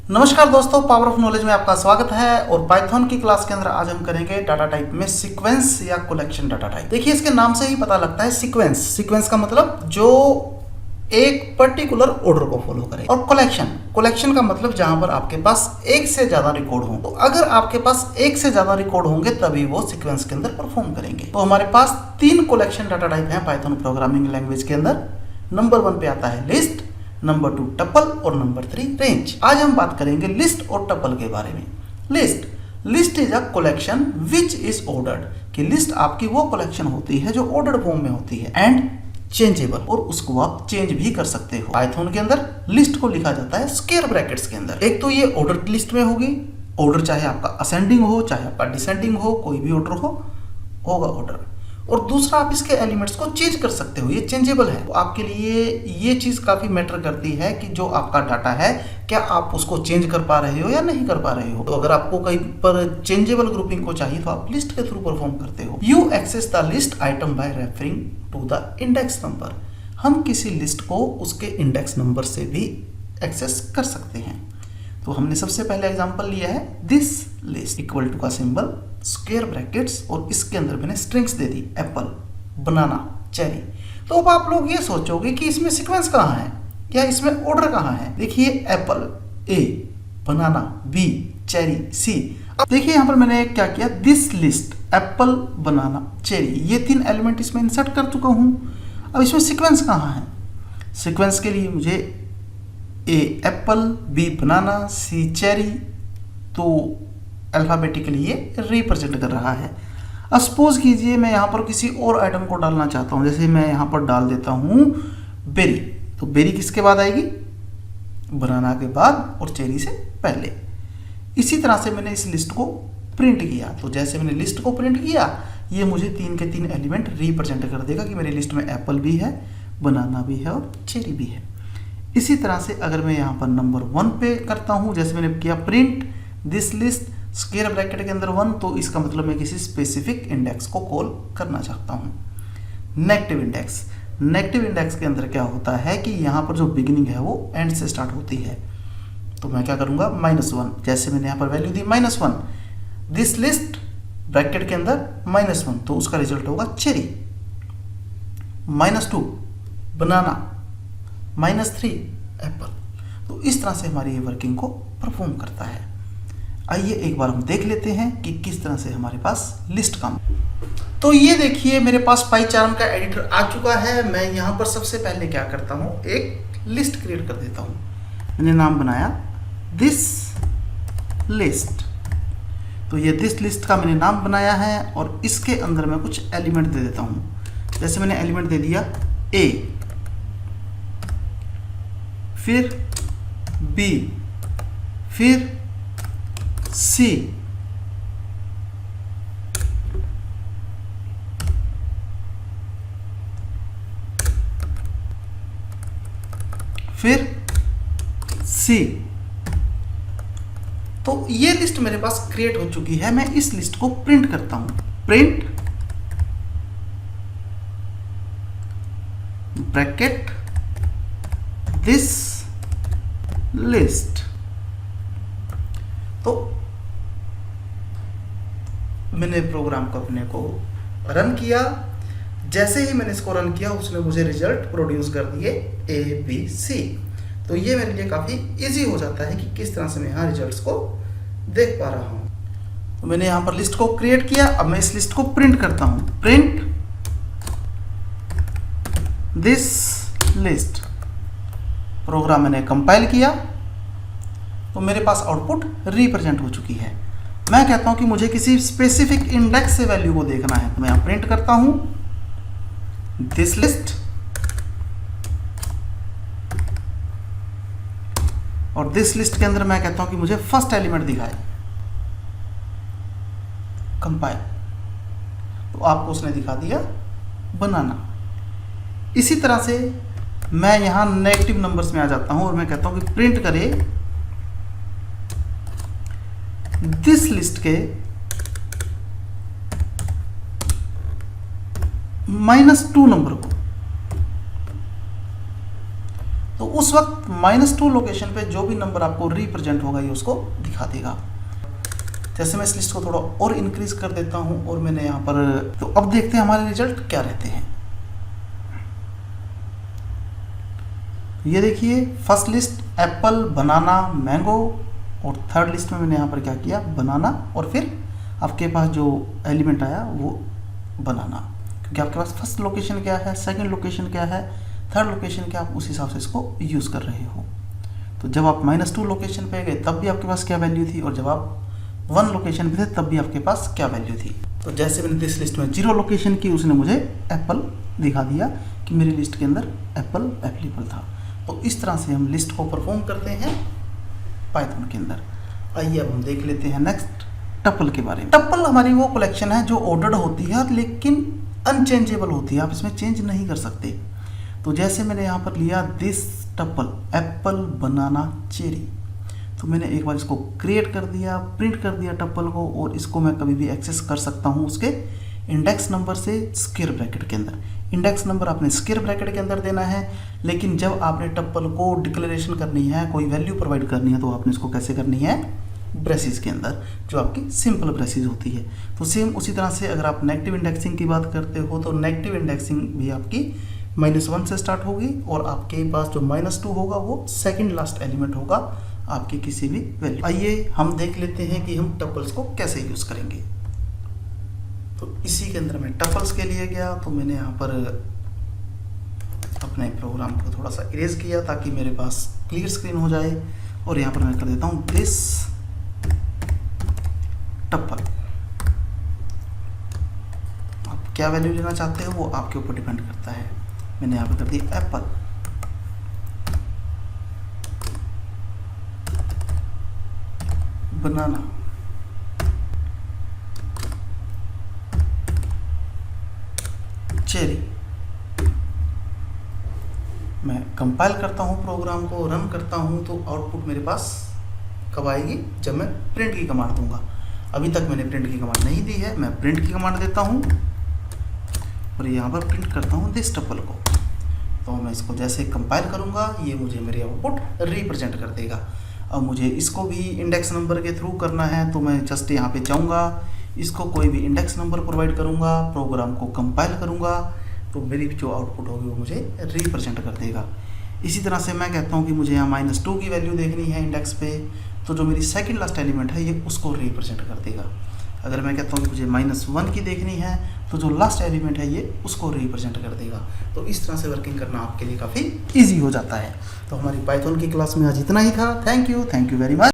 नमस्कार दोस्तों, power of knowledge में आपका स्वागत है। और पाइथन की क्लास के अंदर आज हम करेंगे डाटा टाइप में सीक्वेंस या कलेक्शन डाटा टाइप। देखिए, इसके नाम से ही पता लगता है सीक्वेंस। सीक्वेंस का मतलब जो एक पर्टिकुलर ऑर्डर को फॉलो करे। और कलेक्शन का मतलब जहां पर आपके पास एक से ज्यादा रिकॉर्ड हो। तो अगर आपके पास एक से ज्यादा रिकॉर्ड होंगे तभी वो सीक्वेंस के अंदर परफॉर्म करेंगे। तो हमारे पास 3 कलेक्शन डाटा टाइप हैं पाइथन प्रोग्रामिंग लैंग्वेज के अंदर। नंबर 1 पे आता है लिस्ट, नंबर 2 टपल और नंबर 3 रेंज। आज हम बात करेंगे लिस्ट और टपल के बारे में। List is a collection which is ordered. कि लिस्ट आपकी वो कलेक्शन होती है जो ऑर्डर्ड फॉर्म में होती है एंड चेंजेबल, और उसको आप चेंज भी कर सकते हो। पाइथन के अंदर लिस्ट को लिखा जाता है स्क्वायर ब्रैकेट्स के अंदर। एक तो ये ऑर्डर लिस्ट में होगी। ऑर्डर चाहे आपका असेंडिंग हो चाहे आपका डिसेंडिंग हो, कोई भी ऑर्डर होगा ऑर्डर। और दूसरा, आप इसके एलिमेंट्स को चेंज कर सकते हो, ये चेंजेबल है। तो आपके लिए ये चीज काफी मैटर करती है कि जो आपका डाटा है क्या आप उसको चेंज कर पा रहे हो या नहीं कर पा रहे हो। तो अगर आपको कहीं पर चेंजेबल ग्रुपिंग को चाहिए तो आप लिस्ट के थ्रू परफॉर्म करते हो। You access the list item by referring to the index number. हम किसी लिस्ट को उसके इंडेक्स नंबर से भी एक्सेस कर सकते हैं। तो हमने सबसे पहले एग्जांपल लिया है दिस लिस्ट इक्वल टू का सिंबल स्क्वायर ब्रैकेट्स, और इसके अंदर मैंने स्ट्रिंग्स दे दी एप्पल, बनाना, चेरी। तो अब आप लोग ये सोचोगे कि इसमें सीक्वेंस कहाँ है या इसमें ऑर्डर कहाँ है। देखिए, एप्पल ए, बनाना बी, चेरी सी। अब देखिए यहाँ पर मैंने क्या किया, this list Apple, banana, cherry, ये 3 एलिमेंट इसमें इंसर्ट कर चुका हूँ। अब इसमें सीक्वेंस कहाँ है। सीक्वेंस के लिए मुझे ए एप्पल, बी बनाना, सी चेरी, तो अल्फाबेटिकली ये रिप्रेजेंट कर रहा है। अब सपोज कीजिए मैं यहाँ पर किसी और आइटम को डालना चाहता हूँ। जैसे मैं यहाँ पर डाल देता हूँ बेरी, तो बेरी किसके बाद आएगी, बनाना के बाद और चेरी से पहले। इसी तरह से मैंने इस लिस्ट को प्रिंट किया। तो जैसे मैंने लिस्ट को प्रिंट किया, ये मुझे 3 के 3 एलिमेंट रिप्रेजेंट कर देगा कि मेरी लिस्ट में एप्पल भी है, बनाना भी है और चेरी भी है। इसी तरह से अगर मैं यहाँ पर नंबर 1 पे करता हूँ, जैसे मैंने किया print this list square bracket के अंदर 1, तो इसका मतलब मैं किसी स्पेसिफिक इंडेक्स को कॉल करना चाहता हूँ। नेगेटिव इंडेक्स के अंदर क्या होता है कि यहाँ पर जो बिगिनिंग है वो एंड से स्टार्ट होती है। तो मैं क्या करूँगा, -1। जैसे मैंने यहाँ पर value the -1, this list bracket के अंदर -1, तो उसका रिजल्ट होगा चेरी। -2 बनाना, -3 एप्पल। तो इस तरह से हमारी ये वर्किंग को परफॉर्म करता है। आइए एक बार हम देख लेते हैं कि किस तरह से हमारे पास लिस्ट काम। तो ये देखिए, मेरे पास पाइचार्म का एडिटर आ चुका है। मैं यहाँ पर सबसे पहले क्या करता हूँ, एक लिस्ट क्रिएट कर देता हूँ। मैंने नाम बनाया दिस लिस्ट। तो ये दिस लिस्ट का मैंने नाम बनाया है और इसके अंदर मैं कुछ एलिमेंट दे देता हूँ। जैसे मैंने एलिमेंट दे दिया ए, फिर बी, फिर सी, फिर सी। तो ये लिस्ट मेरे पास क्रिएट हो चुकी है। मैं इस लिस्ट को प्रिंट करता हूं। Print bracket this list. तो मैंने प्रोग्राम को अपने को रन किया। जैसे ही मैंने इसको रन किया, उसने मुझे रिजल्ट प्रोड्यूस कर दिए ए बी सी। तो ये मेरे लिए काफ़ी इजी हो जाता है कि किस तरह से मैं यहाँ रिजल्ट्स को देख पा रहा हूँ। तो मैंने यहाँ पर लिस्ट को क्रिएट किया। अब मैं इस लिस्ट को प्रिंट करता हूँ। Print this list. प्रोग्राम मैंने कंपाइल किया तो मेरे पास आउटपुट रिप्रेजेंट हो चुकी है। मैं कहता हूं कि मुझे किसी स्पेसिफिक इंडेक्स से वैल्यू को देखना है, तो मैं यहां प्रिंट करता हूं दिस लिस्ट, और दिस लिस्ट के अंदर मैं कहता हूं कि मुझे फर्स्ट एलिमेंट दिखाए। कंपाइल, तो आपको उसने दिखा दिया बनाना। इसी तरह से मैं यहां नेगेटिव नंबर्स में आ जाता हूं और मैं कहता हूं कि प्रिंट करे दिस लिस्ट के -2 नंबर को। तो उस वक्त -2 लोकेशन पे जो भी नंबर आपको रिप्रेजेंट होगा ये उसको दिखा देगा। जैसे मैं इस लिस्ट को थोड़ा और इंक्रीज कर देता हूं और मैंने यहाँ पर, तो अब देखते हैं हमारे रिजल्ट क्या रहते हैं। ये देखिए फर्स्ट लिस्ट एप्पल, बनाना, मैंगो, और थर्ड लिस्ट में मैंने यहाँ पर क्या किया, बनाना, और फिर आपके पास जो एलिमेंट आया वो बनाना, क्योंकि आपके पास फर्स्ट लोकेशन क्या है, सेकंड लोकेशन क्या है, थर्ड लोकेशन क्या, आप उस हिसाब से इसको यूज़ कर रहे हो। तो जब आप -2 लोकेशन पे गए तब भी आपके पास क्या वैल्यू थी, और जब आप 1 लोकेशन पे थे तब भी आपके पास क्या वैल्यू थी। तो जैसे मैंने इस लिस्ट में 0 लोकेशन की, उसने मुझे एप्पल दिखा दिया कि मेरी लिस्ट के अंदर एप्पल अवेलेबल था। तो इस तरह से हम लिस्ट को परफॉर्म करते हैं पाइथन के अंदर। आइए अब हम देख लेते हैं नेक्स्ट टपल के बारे में। टपल हमारी वो कलेक्शन है जो ऑर्डर्ड होती है लेकिन अनचेंजेबल होती है, आप इसमें चेंज नहीं कर सकते। तो जैसे मैंने यहाँ पर लिया this tuple Apple, banana, cherry, तो मैंने एक बार इसको क्रिएट कर दिया, प्रिंट कर दिया टपल को, और इसको मैं कभी भी एक्सेस कर सकता हूँ उसके इंडेक्स नंबर से स्क्वायर ब्रैकेट के अंदर। इंडेक्स नंबर आपने स्क्वायर ब्रैकेट के अंदर देना है, लेकिन जब आपने टप्पल को डिक्लेरेशन करनी है, कोई वैल्यू प्रोवाइड करनी है, तो आपने इसको कैसे करनी है, ब्रेसेस के अंदर, जो आपकी सिंपल ब्रेसेस होती है। तो सेम उसी तरह से अगर आप नेगेटिव इंडेक्सिंग की बात करते हो तो नेगेटिव इंडेक्सिंग भी आपकी -1 से स्टार्ट होगी, और आपके पास जो -2 होगा वो सेकेंड लास्ट एलिमेंट होगा आपकी किसी भी वैल्यू। आइए हम देख लेते हैं कि हम टपल्स को कैसे यूज करेंगे। तो इसी के अंदर मैं टपल्स के लिए गया, तो मैंने यहाँ पर अपने प्रोग्राम को थोड़ा सा इरेज किया ताकि मेरे पास क्लियर स्क्रीन हो जाए, और यहाँ पर मैं कर देता हूँ दिस टपल। आप क्या वैल्यू लेना चाहते हो वो आपके ऊपर डिपेंड करता है। मैंने यहाँ पर कर दिया एप्पल, बनाना, चेरी। मैं कंपाइल करता हूँ प्रोग्राम को, रन करता हूँ, तो आउटपुट मेरे पास कब आएगी, जब मैं प्रिंट की कमांड दूंगा। अभी तक मैंने प्रिंट की कमांड नहीं दी है, मैं प्रिंट की कमांड देता हूँ और यहाँ पर प्रिंट करता हूँ दिस टपल को। तो मैं इसको जैसे कंपाइल करूँगा ये मुझे मेरी आउटपुट रिप्रेजेंट कर देगा। अब मुझे इसको भी इंडेक्स नंबर के थ्रू करना है, तो मैं जस्ट यहाँ पे जाऊँगा, इसको कोई भी इंडेक्स नंबर प्रोवाइड करूँगा, प्रोग्राम को कंपाइल करूँगा, तो मेरी जो आउटपुट होगी वो मुझे रिप्रेजेंट कर देगा। इसी तरह से मैं कहता हूँ कि मुझे यहाँ -2 की वैल्यू देखनी है इंडेक्स पे, तो जो मेरी सेकंड लास्ट एलिमेंट है ये उसको रिप्रेजेंट कर देगा। अगर मैं कहता हूँ कि मुझे -1 की देखनी है, तो जो लास्ट एलिमेंट है ये उसको रिप्रेजेंट कर देगा। तो इस तरह से वर्किंग करना आपके लिए काफ़ी ईजी हो जाता है। तो हमारी पाइथन की क्लास में आज इतना ही था। Thank you very much.